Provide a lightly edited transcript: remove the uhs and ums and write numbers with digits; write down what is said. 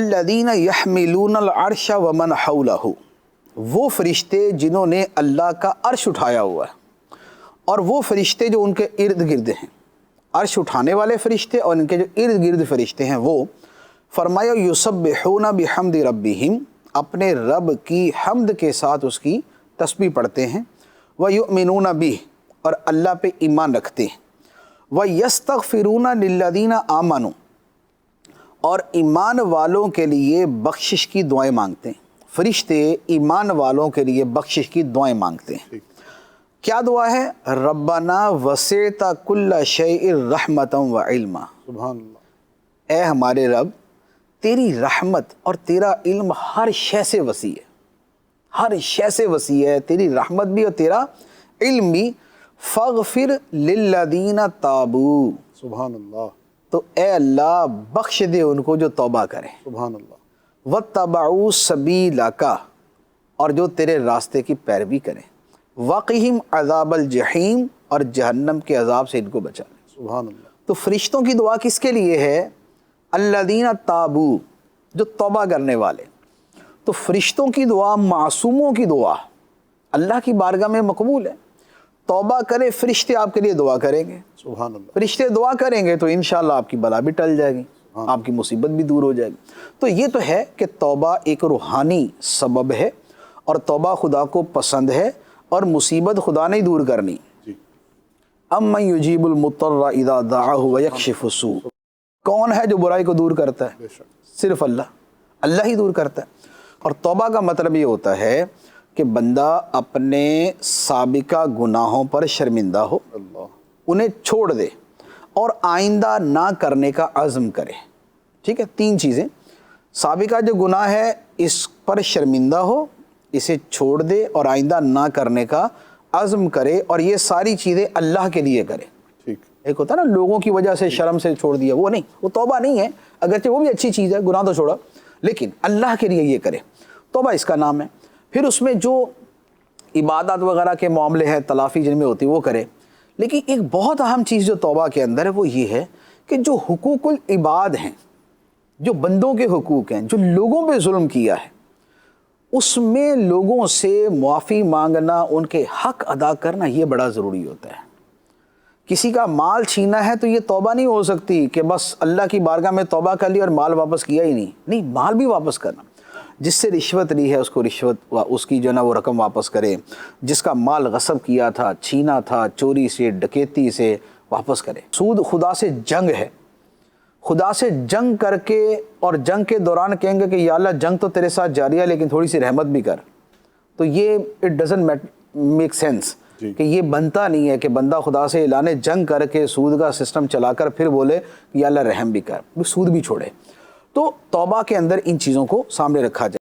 الذین یحملون العرش ومن حولہ، وہ فرشتے جنہوں نے اللہ کا عرش اٹھایا ہوا ہے اور وہ فرشتے جو ان کے ارد گرد ہیں، عرش اٹھانے والے فرشتے اور ان کے جو ارد گرد فرشتے ہیں وہ، فرمایا یسبحون بحمد ربہم، اپنے رب کی حمد کے ساتھ اس کی تسبیح پڑھتے ہیں، ویؤمنون بہ، اور اللہ پہ ایمان رکھتے ہیں، ویستغفرون للذین آمنوا، اور ایمان والوں کے لیے بخشش کی دعائیں مانگتے ہیں۔ فرشتے ایمان والوں کے لیے بخشش کی دعائیں مانگتے ہیں۔ کیا دعا ہے؟ ربنا وسعت کل شیء رحمتا وعلما، سبحان اللہ، اے ہمارے رب تیری رحمت اور تیرا علم ہر شے سے وسیع ہے، ہر شے سے وسیع ہے، تیری رحمت بھی اور تیرا علم بھی۔ فاغفر للذین تابوا، سبحان اللہ، تو اے اللہ بخش دے ان کو جو توبہ کریں، سبحان اللہ، واتبعوا سبیلک، اور جو تیرے راستے کی پیروی کریں، وقہم عذاب الجحیم، اور جہنم کے عذاب سے ان کو بچا لیں۔ سبحان اللہ، تو فرشتوں کی دعا کس کے لیے ہے؟ الذین تابوا، جو توبہ کرنے والے۔ تو فرشتوں کی دعا، معصوموں کی دعا اللہ کی بارگاہ میں مقبول ہے۔ توبہ کرے فرشتے آپ کے لیے دعا کریں گے، سبحان اللہ، فرشتے دعا کریں گے تو انشاءاللہ آپ کی بلا بھی ٹل جائے گی، آپ کی مصیبت بھی دور ہو جائے گی۔ تو یہ تو ہے کہ توبہ ایک روحانی سبب ہے، اور توبہ خدا کو پسند ہے، اور مصیبت خدا نے دور کرنی۔ جی، امن یجیب المضطر اذا دعاہ ویکشف السوء، کون ہے جو برائی کو دور کرتا ہے؟ بے شک، صرف اللہ، اللہ ہی دور کرتا ہے۔ اور توبہ کا مطلب یہ ہوتا ہے کہ بندہ اپنے سابقہ گناہوں پر شرمندہ ہو، اللہ، انہیں چھوڑ دے اور آئندہ نہ کرنے کا عزم کرے۔ ٹھیک ہے، تین چیزیں، سابقہ جو گناہ ہے اس پر شرمندہ ہو، اسے چھوڑ دے اور آئندہ نہ کرنے کا عزم کرے، اور یہ ساری چیزیں اللہ کے لیے کرے۔ ٹھیک، ایک ہوتا ہے نا لوگوں کی وجہ سے شرم سے چھوڑ دیا، وہ نہیں، وہ توبہ نہیں ہے، اگرچہ وہ بھی اچھی چیز ہے، گناہ تو چھوڑا، لیکن اللہ کے لیے یہ کرے، توبہ اس کا نام ہے۔ پھر اس میں جو عبادات وغیرہ کے معاملے ہیں، تلافی جن میں ہوتی ہے وہ کرے۔ لیکن ایک بہت اہم چیز جو توبہ کے اندر ہے وہ یہ ہے کہ جو حقوق العباد ہیں، جو بندوں کے حقوق ہیں، جو لوگوں پہ ظلم کیا ہے، اس میں لوگوں سے معافی مانگنا، ان کے حق ادا کرنا، یہ بڑا ضروری ہوتا ہے۔ کسی کا مال چھینا ہے تو یہ توبہ نہیں ہو سکتی کہ بس اللہ کی بارگاہ میں توبہ کر لی اور مال واپس کیا ہی نہیں، مال بھی واپس کرنا۔ جس سے رشوت لی ہے اس کو رشوت، اس کی جو نا وہ رقم واپس کرے، جس کا مال غصب کیا تھا، چھینا تھا، چوری سے، ڈکیتی سے، واپس کرے۔ سود خدا سے جنگ ہے، خدا سے جنگ کر کے، اور جنگ کے دوران کہیں گے کہ یا اللہ جنگ تو تیرے ساتھ جاری ہے لیکن تھوڑی سی رحمت بھی کر، تو یہ اٹ ڈزنٹ میک سینس کہ یہ بنتا نہیں ہے کہ بندہ خدا سے اعلان جنگ کر کے سود کا سسٹم چلا کر پھر بولے کہ یا اللہ رحم بھی کر، سود بھی چھوڑے۔ تو توبہ کے اندر ان چیزوں کو سامنے رکھا جائے۔